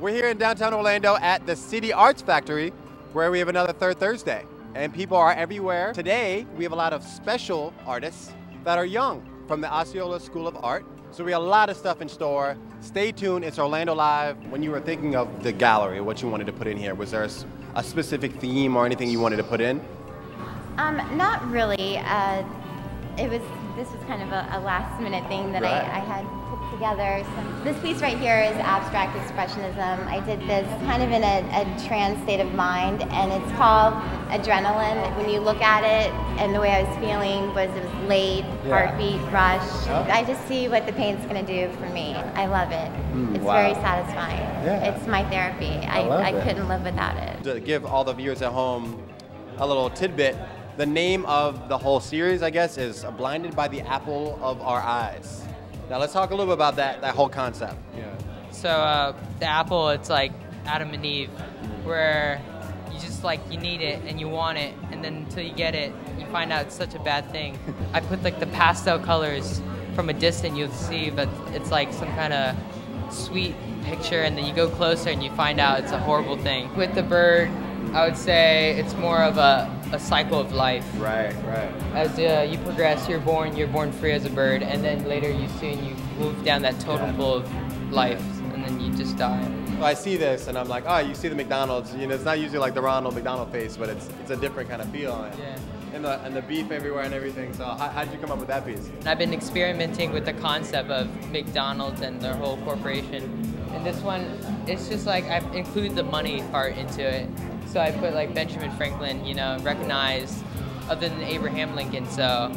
We're here in downtown Orlando at the City Arts Factory, where we have another Third Thursday. And people are everywhere. Today, we have a lot of special artists that are young from the Osceola School of Art. So we have a lot of stuff in store. Stay tuned, it's Orlando Live. When you were thinking of the gallery, what you wanted to put in here, was there a specific theme or anything you wanted to put in? Not really. This was kind of a last minute thing that I had put together. This piece right here is abstract expressionism. I did this kind of in a trance state of mind, and it's called Adrenaline. When you look at it, and the way I was feeling it was late, heartbeat, rush. I just see what the paint's gonna do for me. I love it. It's very satisfying. Yeah. It's my therapy. I couldn't live without it. To give all the viewers at home a little tidbit, the name of the whole series, I guess, is Blinded by the Apple of Our Eyes. Now let's talk a little bit about that whole concept. Yeah. So the apple, it's like Adam and Eve, where you just you need it and you want it, and then until you get it, you find out it's such a bad thing. I put the pastel colors from a distance, you'll see, but it's like some kind of sweet picture, and then you go closer and you find out it's a horrible thing. With the bird, I would say it's more of a cycle of life. Right. As you progress, you're born free as a bird, and then later you move down that totem pole of life, and then you just die. Well, I see this and I'm like, oh, you see the McDonald's, it's not usually like the Ronald McDonald face, but it's a different kind of feel on it. Yeah. And the beef everywhere and everything. So how did you come up with that piece? I've been experimenting with the concept of McDonald's and their whole corporation. And this one, it's just I've included the money part into it. So I put Benjamin Franklin, recognized other than Abraham Lincoln. So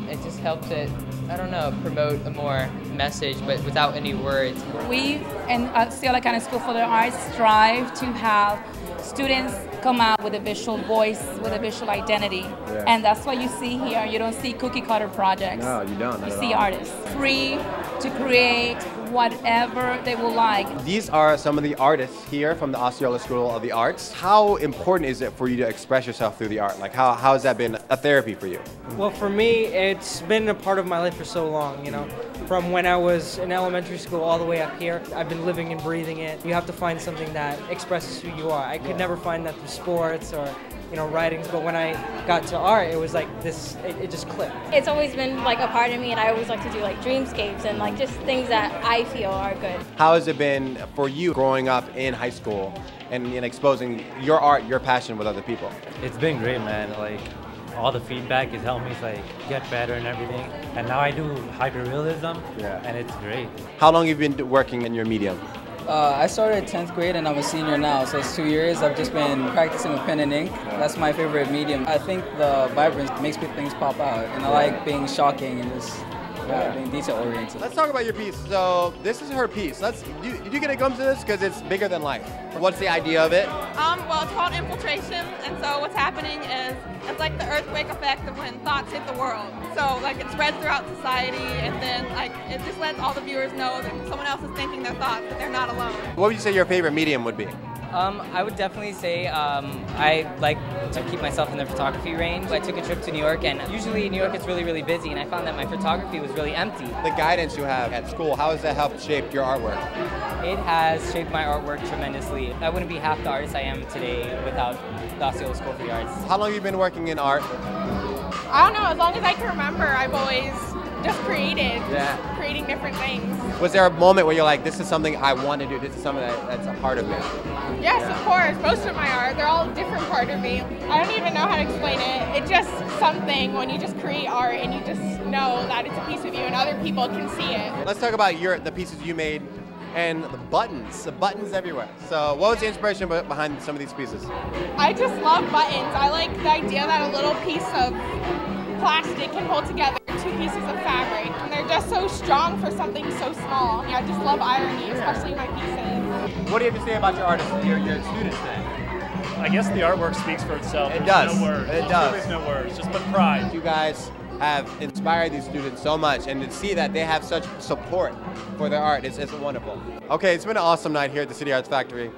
it just helps it, I don't know, promote a more message, but without any words. We in Osceola County School for the Arts strive to have students come out with a visual voice, with a visual identity. And that's what you see here. You don't see cookie cutter projects. No, you don't. You see artists free to create whatever they will like. These are some of the artists here from the Osceola School of the Arts. How important is it for you to express yourself through the art? How has that been a therapy for you? Well, for me, it's been a part of my life for so long, From when I was in elementary school all the way up here, I've been living and breathing it. You have to find something that expresses who you are. I could never find that through sports or writings, but when I got to art, it was this, it just clicked. It's always been a part of me, and I always like to do dreamscapes and just things that I feel are good. How has it been for you growing up in high school and exposing your art, your passion with other people? It's been great, man. All the feedback has helped me get better and everything. And now I do hyperrealism, and it's great. How long have you been working in your medium? I started 10th grade and I'm a senior now, so it's 2 years. I've just been practicing with pen and ink. That's my favorite medium. I think the vibrance makes things pop out, and I like being shocking and just being detail oriented. Let's talk about your piece. So this is her piece. Did you get a glimpse of this? Because it's bigger than life. What's the idea of it? Well, it's called infiltration, and so what's happening is it's like the earthquake effect of when thoughts hit the world. So it spreads throughout society, and then it just lets all the viewers know that someone else is thinking their thoughts, that they're not alone. What would you say your favorite medium would be? I would definitely say I like to keep myself in the photography range. I took a trip to New York, and usually New York is really, really busy, and I found that my photography was really empty. The guidance you have at school, how has that helped shape your artwork? It has shaped my artwork tremendously. I wouldn't be half the artist I am today without the Osceola School for the Arts. How long have you been working in art? I don't know, as long as I can remember, I've always just creating different things. Was there a moment where you're like, this is something I want to do, this is something that's a part of me? Yes, of course. Most of my art, they're all a different part of me. I don't even know how to explain it. It's just something when you just create art and you just know that it's a piece of you and other people can see it. Let's talk about the pieces you made and the buttons everywhere. So what was the inspiration behind some of these pieces? I just love buttons. I like the idea that a little piece of plastic can hold together two pieces of fabric, and they're just so strong for something so small. I just love irony, especially in my pieces. What do you have to say about your artists, your students then? I guess the artwork speaks for itself. It There's does. No words. It does. There's no words, just but pride. You guys have inspired these students so much, and to see that they have such support for their art is wonderful. Okay, it's been an awesome night here at the City Arts Factory.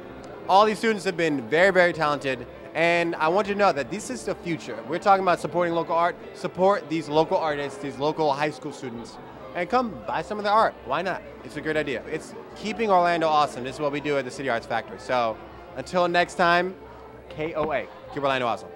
All these students have been very, very talented. And I want you to know that this is the future. We're talking about supporting local art. Support these local artists, these local high school students. and come buy some of their art. Why not? It's a great idea. It's keeping Orlando awesome. This is what we do at the City Arts Factory. So until next time, KOA. Keep Orlando awesome.